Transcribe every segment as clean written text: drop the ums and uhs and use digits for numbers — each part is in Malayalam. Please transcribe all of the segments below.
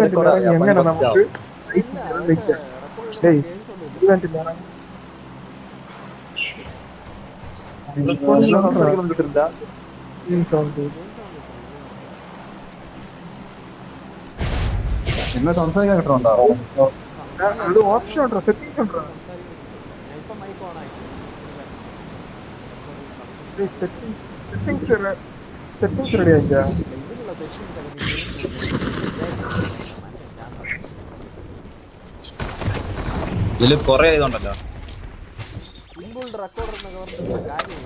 ഇറങ്ങി എങ്ങനെ നമുക്ക് കിട്ടില്ല. എന്നെ സംസാരിക്കാൻ കിട്ടണുണ്ടോ? ഓപ്ഷൻ ഉണ്ടോ? സെറ്റിംഗ്സ് ഉണ്ടോ? സെറ്റിംഗ്സ് റെഡി ആക്കിയാ ഇതില് കൊറേ ഇതുണ്ടല്ലോ. റെക്കോർഡർ എന്നൊക്കെ പറഞ്ഞിട്ടുള്ള കാര്യം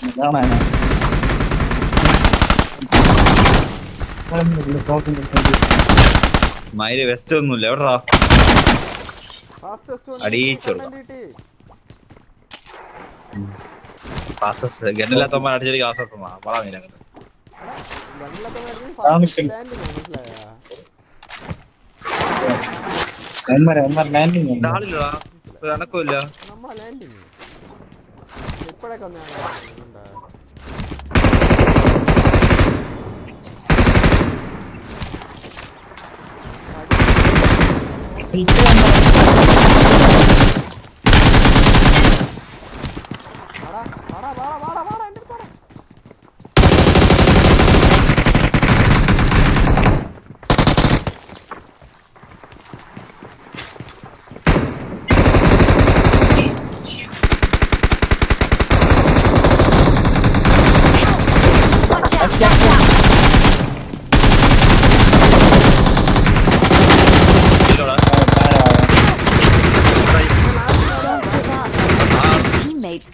എല്ലാം വേണം. മയില് വെസ്റ്റ് ഒന്നുമില്ല. എവിടാ അടിച്ചോളൂ. ഗണ്ണില്ലാത്തവന്മാർ അടിച്ചെടുക്കുക. ആസത്തമാ വളാ നീലങ്ങട്ട് ആളില്ലടാ, കണക്കില്ല. ഇപ്പോഴൊക്കെ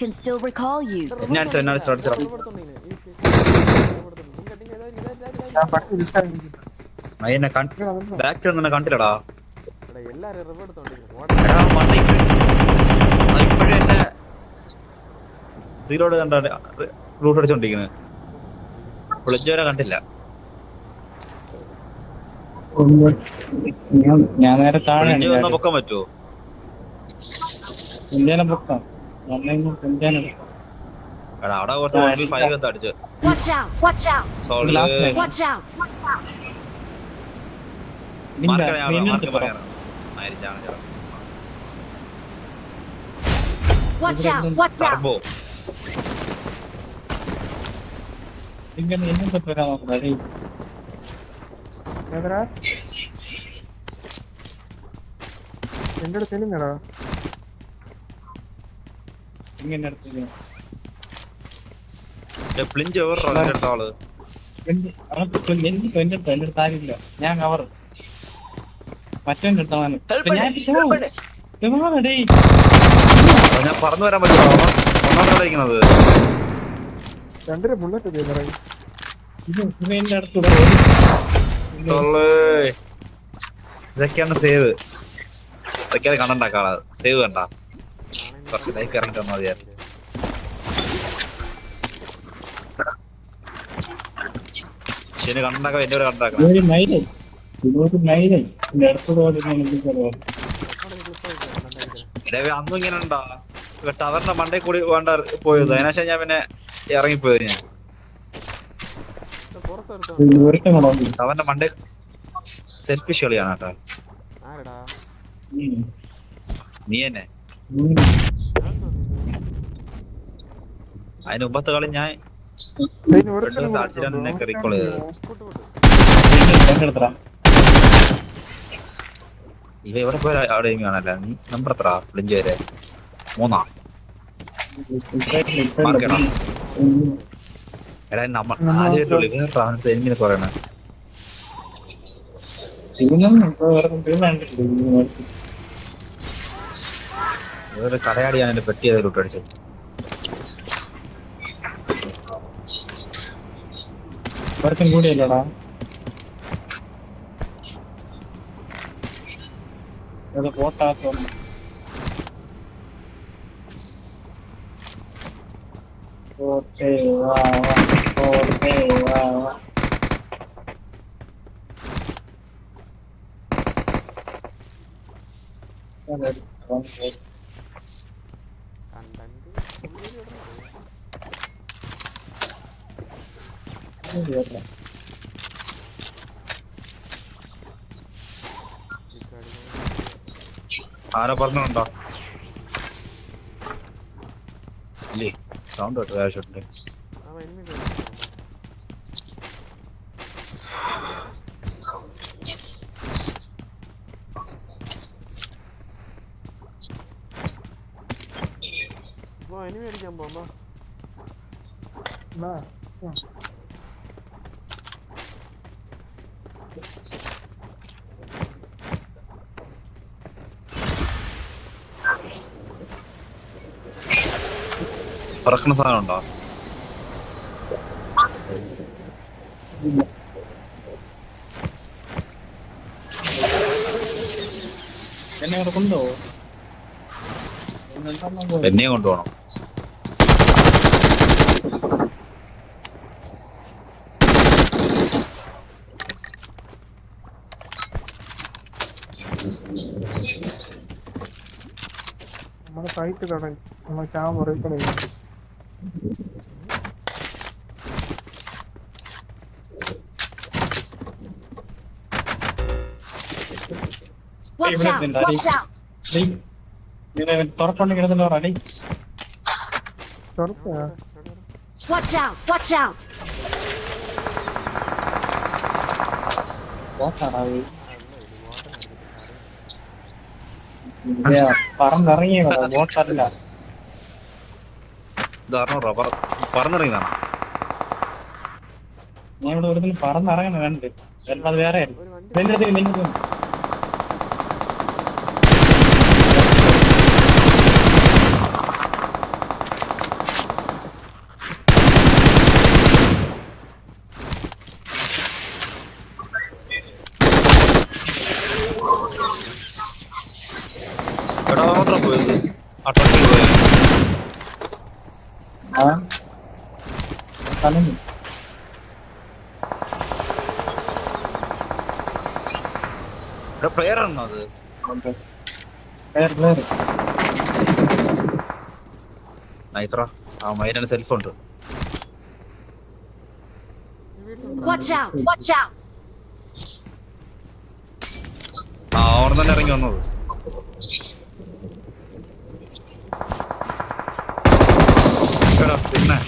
Can still recall you. കണ്ടില്ലടാ. റീലോഡ് കണ്ട റൂട്ട് അടിച്ചോണ്ടിരിക്കുന്നത്. വിളിച്ചവരെ കണ്ടില്ല. ഞാൻ നേരെ താഴെ പൊക്കാൻ പറ്റുമോ? പൊക്കാം. അവിടെ കുറച്ച് 5 എന്താ അടിച്ചു. എന്റെ അടുത്ത് തെളിഞ്ഞടാ. കാര്യമില്ല. ഞാൻ കവർ മറ്റേ ഞാൻ പറന്നു വരാൻ പറ്റുമോ? രണ്ടര ബുള്ളറ്റ് ഇതൊക്കെയാണ് സേവ്. ഇതൊക്കെയാണ് കണ്ടുണ്ടാക്കാളെ. സേവ് കണ്ട കുറച്ച് ലൈക്ക് ഇറങ്ങിട്ട് വന്നാൽ മതിയായിരുന്നു. ശരി കണ്ടുണ്ടാക്കാം. എന്റെ കണ്ടുണ്ടാക്കണം. അന്നും ഇങ്ങനെ ഉണ്ടാ ടവറിന്റെ മണ്ടേ കൂടി വേണ്ട പോയത്. അതിനുശേഷം ഞാൻ പിന്നെ ഇറങ്ങിപ്പോയത്. ഞാൻ ടവറിന്റെ മണ്ടേ സെൽഫിഷ് കളിയാണ് കേട്ടോ. നീ തന്നെ അതിന് മുമ്പത്തെ കളി ഞാൻ റീകോൾ ചെയ്തത്. ഇവ എവിടെ പോയ അവിടെ കാണല്ല. നീ നമ്പർ എത്ര? 5 വരെ 3 മാർക്കണം. എടാ നമ്മൾ 4 പേരുള്ളൂ. വേറെ എനിക്കിനെ പറയണ വേറെ കടയാടി ഞാൻ എന്റെ പെട്ടി അതിലോട്ട് അടിച്ചു. കൂടിയല്ലോടാ. ഫോട്ടോ ആരോ പറഞ്ഞുണ്ടോ ഇല്ലേ? സൗണ്ട് കേട്ടോ ആവശ്യമുണ്ട്. എനിമി അടിക്കാൻ പോകുമ്പോ എന്നാ പറക്കുന്ന സാധനം ഉണ്ടോ? എന്നെ അവിടെ കൊണ്ടുപോകും. എന്നെ കൊണ്ടുപോകണം. നമ്മളെ സൈറ്റ് കാണാൻ നമ്മളെ camera Watch out! Watch out! തുറപ്പുണ്ടെങ്കിൽ കിടന്നല്ലോ അടി. തുറക്കാ Watch out! Watch out! പറന്നിറങ്ങിയ ബോട്ടല്ല. ഇതാരണോ പറന്നിറങ്ങിയതാണോ? ഞാൻ ഇവിടെ ഒരു പറന്നിറങ്ങണ കണ്ട്. അത് വേറെ ആയിരുന്നു. എടാ മാത്രം പോയത് ആ ട്രക്കിൽ പോയത്. എടാ പ്ലെയർ ആണോ അത്? നൈസറാ. ആ മൈനാണ് സെൽഫുണ്ട്. Watch out! Watch out! ആ അവിടെ തന്നെ ഇറങ്ങി വന്നത്. എടാ പിന്നെ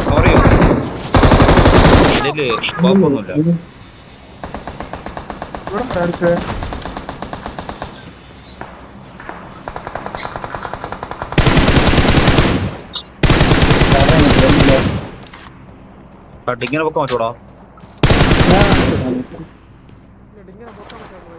സോറിയോ ഇതില് കുഴപ്പമൊന്നുമില്ല. ഇവിടെ അടിച്ചേ ബട്ട് ഇങ്ങനെ പൊക്കാൻ പറ്റൂടാ? ഇങ്ങനെ പൊക്കാൻ പറ്റുള്ളൂ.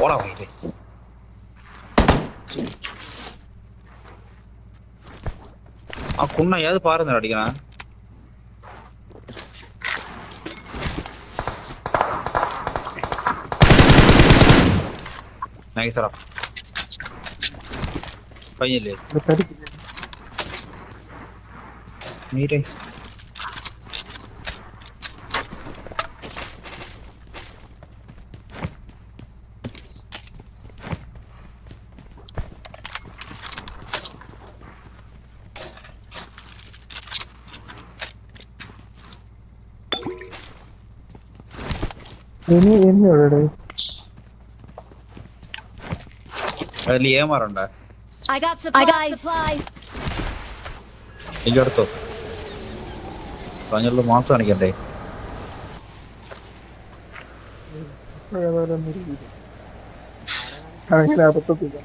ഓടാ വൈകിട്ട്. ആ കുണ്ണ ഏത് പാരുന്നേരം അടിക്കണ? നൈസറാ. കഴിഞ്ഞില്ലേ മീറ്റേ? ഇനി എവിടെ അതിൽ ഏമാറുണ്ടേ? I got supplies. എനിക്കടുത്തോ പറഞ്ഞുള്ള മാസം കാണിക്കണ്ടേ? അങ്ങനെ അബദ്ധത്തില്ല.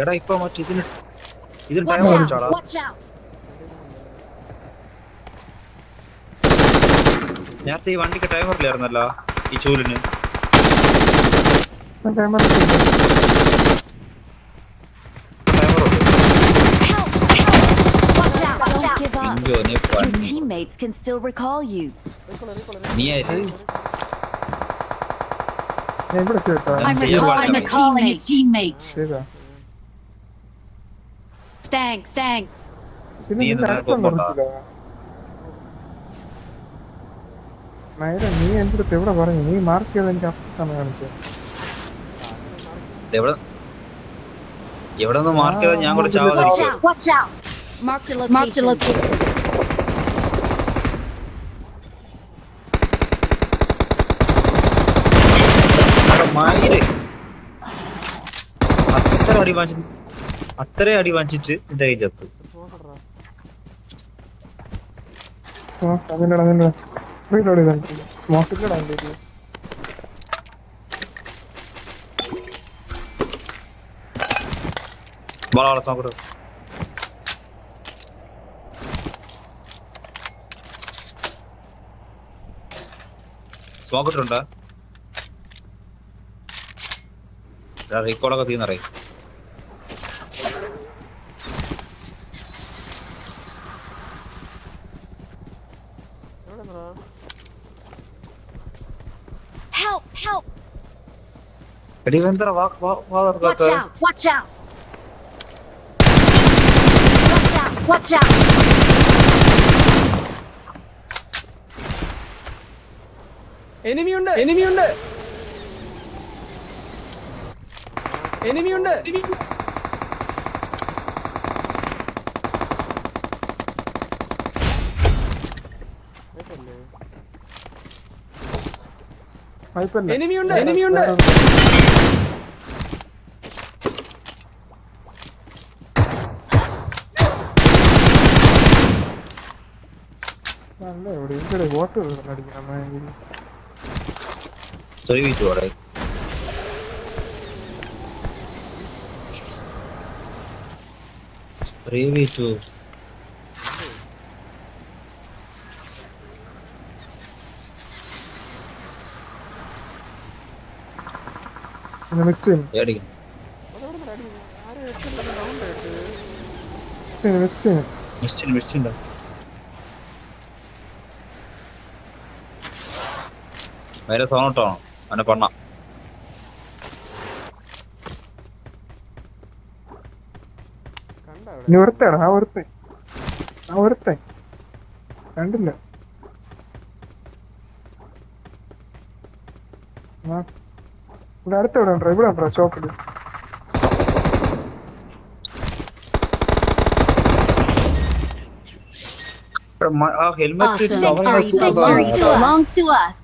എടാ ഇപ്പൊ മറ്റേ ഇതിന് ടൈം Watch അടിച്ചാടാ. out! Watch out! നേരത്തെ ഈ വണ്ടിക്ക് ടൈമറില്ലായിരുന്നല്ലോ. ഈ ചൂലിന് camera Help! Watch out! Don't give up. ഇഞ്ചോ നീ Your പണി teammates can still recall you. നീ ആയിട്ട് ഞാൻ ഇവിടെ ചേട്ടാ I'm See you, recalling a teammate. ചെയ്താ Thanks. പിന്നെ നീ നിന്റെ ഇതിനകത്ത് അടുത്തൊന്നും കൊണ്ടാ? അറിയില്ല. നയന നീ എൻ്റെ അടുത്ത് എവിടെ പറഞ്ഞു നീ മാർക്ക് ചെയ്ത് എനിക്ക് അപ്പുറത്താണ് കാണിച്ചത് എവിടെ നിന്ന് മാർക്ക് ചെയ്താൽ ഞാൻ കൂടെ Watch ചാവാതിരിക്കും out! Watch out! Marked a location. അത്ര അടി വാങ്ങിച്ചിട്ട് എന്റെ കൈ ചത്തു അതിൻ്റെ റീലോഡ് ചെയ്തിട്ടുണ്ട് മോട്ടില്ലടാ എൻ്റെ ഇത് വള നോക്കട്ടെ സ്മോക്കിട്ടുണ്ടോ റീകോളൊക്കെ തീന്നറിയ Help! എടി വെന്തറ വാ Watch out! Watch out! എനിമിയുണ്ട് എനിമിയുണ്ട് നല്ല എവിടെ ഇവിടെ വോട്ട് അടിക്കണം 3v2 അവിടെ മിക്സ് ചെയ്യും പേടിക്കണം മെസ്സിൻ ഉണ്ടോ വേറെ സോണോട്ടോ അവനെ പണ്ണ ഇനി ഒരുത്താടാ ആ ഒരുത്തൻ കണ്ടില്ല ഇവിടെ അടുത്ത് എവിടെ ഉണ്ടോ ഇവിടെ ഉണ്ടോ ഷോപ്പില് ആ helmet Awesome. Victory belongs to us.